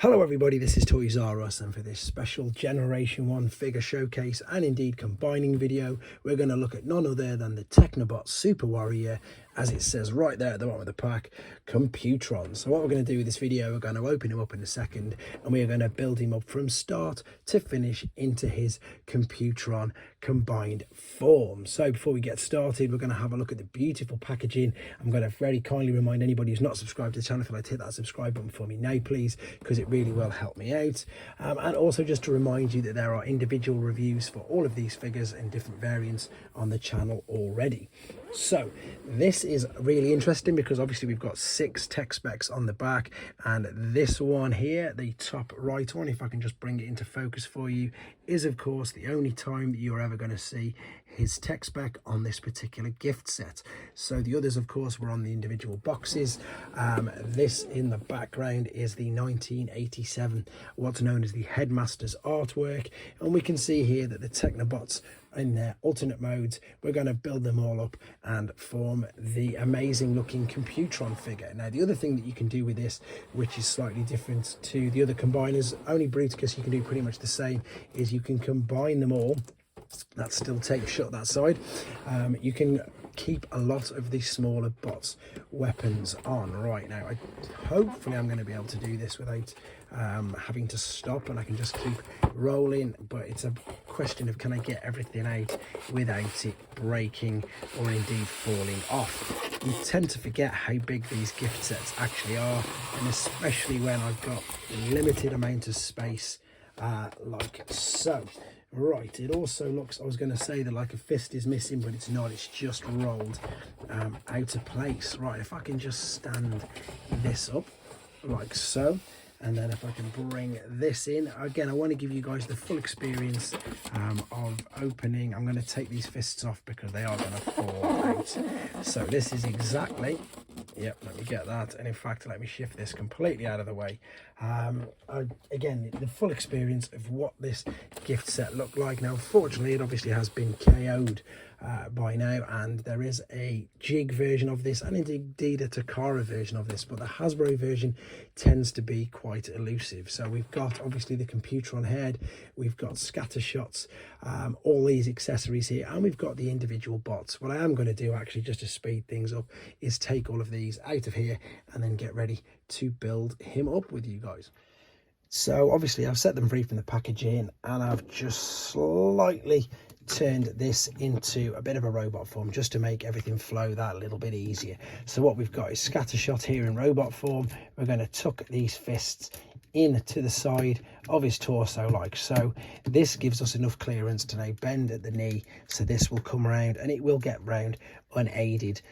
Hello everybody, this is Toys R Us, and for this special Generation 1 figure showcase and indeed combining video, we're going to look at none other than the Technobot Super Warrior, as it says right there at the bottom of the pack, Computron. So what we're going to do with this video, we're going to open him up in a second and we are going to build him up from start to finish into his Computron combined form. So before we get started, we're going to have a look at the beautiful packaging. I'm going to very kindly remind anybody who's not subscribed to the channel, if you'd like to hit that subscribe button for me now please, because it really will help me out. And also just to remind you that there are individual reviews for all of these figures and different variants on the channel already. So this is really interesting because obviously we've got 6 tech specs on the back, and this one here, the top right one, if I can just bring it into focus for you, is of course the only time that you're ever going to see his tech spec on this particular gift set. So the others of course were on the individual boxes. This in the background is the 1987, what's known as the Headmaster's artwork, and we can see here that the technobots in their alternate modes, we're going to build them all up and form the amazing looking Computron figure. Now the other thing that you can do with this, which is slightly different to the other combiners, only Bruticus you can do pretty much the same, is you can combine them all. That still takes shut that side. You can keep a lot of these smaller bots weapons on. Right now hopefully I'm going to be able to do this without having to stop, and I can just keep rolling, but it's a question of can I get everything out without it breaking or indeed falling off. You tend to forget how big these gift sets actually are, and especially when I've got a limited amount of space like so. Right, it also looks, I was going to say that like a fist is missing, but it's not, it's just rolled out of place. Right, if I can just stand this up like so, and then if I can bring this in again, I want to give you guys the full experience of opening. I'm going to take these fists off because they are going to fall out. So this is exactly, yep, let me get that, and in fact let me shift this completely out of the way. Again, the full experience of what this gift set looked like. Now unfortunately it obviously has been KO'd by now, and there is a jig version of this and indeed a Takara version of this, but the Hasbro version tends to be quite elusive. So we've got obviously the Computron head, we've got scatter shots, all these accessories here, and we've got the individual bots. What I am going to do actually, just to speed things up, is take all of these out of here and then get ready to build him up with you guys. So obviously I've set them free from the packaging, and I've just slightly turned this into a bit of a robot form just to make everything flow that little bit easier. So what we've got is scattershot here in robot form. We're going to tuck these fists in to the side of his torso like so. This gives us enough clearance to now bend at the knee, so this will come around and it will get round unaided,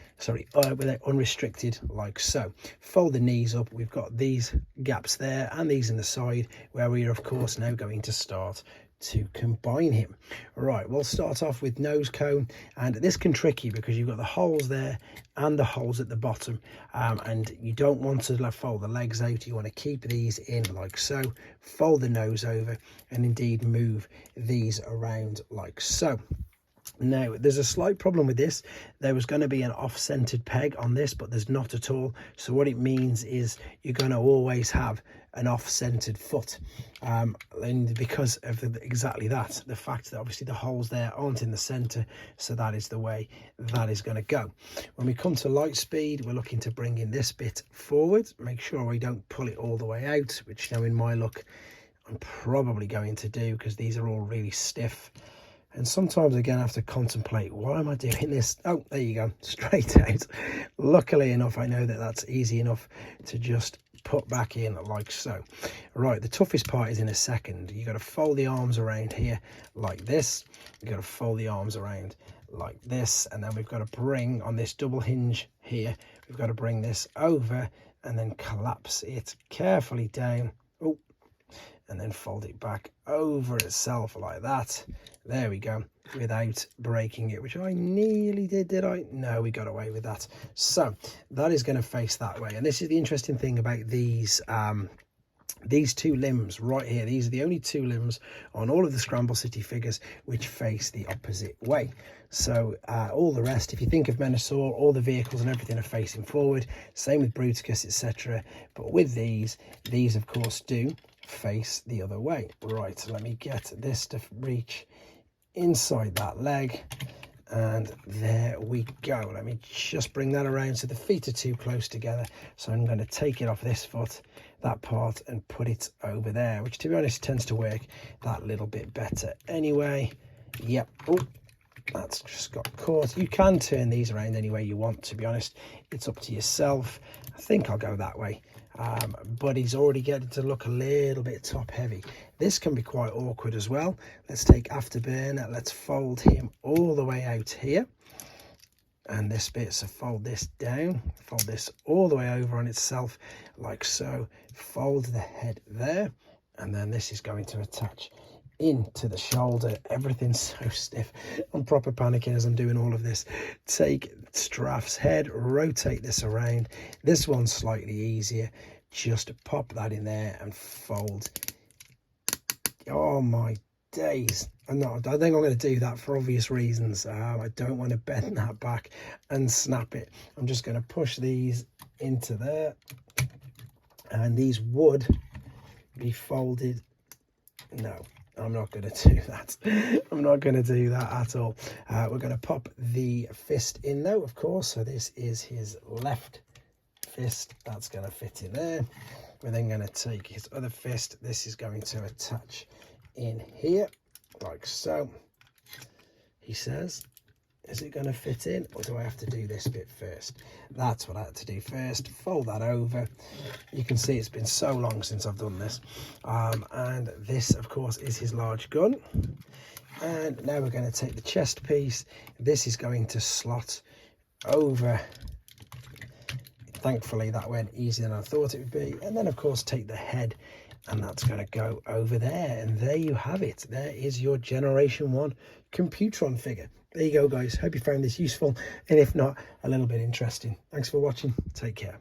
unrestricted like so. Fold the knees up, we've got these gaps there and these in the side where we are of course now going to start to combine him. Right, we'll start off with nose cone, and this can trick you because you've got the holes there and the holes at the bottom, and you don't want to fold the legs out. You want to keep these in like so, fold the nose over, and indeed move these around like so. Now there's a slight problem with this. There was going to be an off-centered peg on this, but there's not at all. So what it means is you're going to always have an off-centered foot, and because of exactly that, the fact that obviously the holes there aren't in the center, so that is the way that is going to go. When we come to light speed, we're looking to bring in this bit forward, make sure we don't pull it all the way out, which now in my look I'm probably going to do because these are all really stiff. And sometimes again I have to contemplate, why am I doing this? Oh, there you go, straight out. Luckily enough, I know that that's easy enough to just put back in like so. Right, the toughest part is in a second. You got to fold the arms around here like this. You got to fold the arms around like this, and then we've got to bring on this double hinge here, we've got to bring this over and then collapse it carefully down. Oh, and then fold it back over itself like that. There we go, without breaking it, which I nearly did I? No, we got away with that. So that is going to face that way, and this is the interesting thing about these these two limbs right here, these are the only two limbs on all of the Scramble City figures which face the opposite way. So all the rest, if you think of Menosaur, all the vehicles and everything are facing forward, same with Bruticus, etc. But with these of course do face the other way. Right, so let me get this to reach inside that leg, and there we go. Let me just bring that around so the feet are too close together. So I'm going to take it off this foot, that part, and put it over there, which to be honest tends to work that little bit better anyway. Yep. Oh, that's just got caught. You can turn these around any way you want, to be honest. It's up to yourself. I think I'll go that way. But he's already getting to look a little bit top heavy. This can be quite awkward as well. Let's take Afterburner. Let's fold him all the way out here. And this bit, so fold this down, fold this all the way over on itself like so. Fold the head there, and then this is going to attach into the shoulder. Everything's so stiff. I'm proper panicking as I'm doing all of this. Take Straff's head, rotate this around. This one's slightly easier. Just pop that in there and fold. Oh my days. I think I'm going to do that for obvious reasons. I don't want to bend that back and snap it. I'm just going to push these into there, and these would be folded. No, I'm not going to do that. I'm not going to do that at all. We're going to pop the fist in though, of course. So this is his left fist. That's going to fit in there. We're then going to take his other fist. This is going to attach in here like so. He says, is it going to fit in, or do I have to do this bit first? That's what I had to do first. Fold that over. You can see it's been so long since I've done this. And this of course is his large gun. And now we're going to take the chest piece. This is going to slot over. Thankfully that went easier than I thought it would be. And then of course take the head, and that's going to go over there. And there you have it. There is your Generation 1 Computron figure. There you go, guys. Hope you found this useful, and if not, a little bit interesting. Thanks for watching. Take care.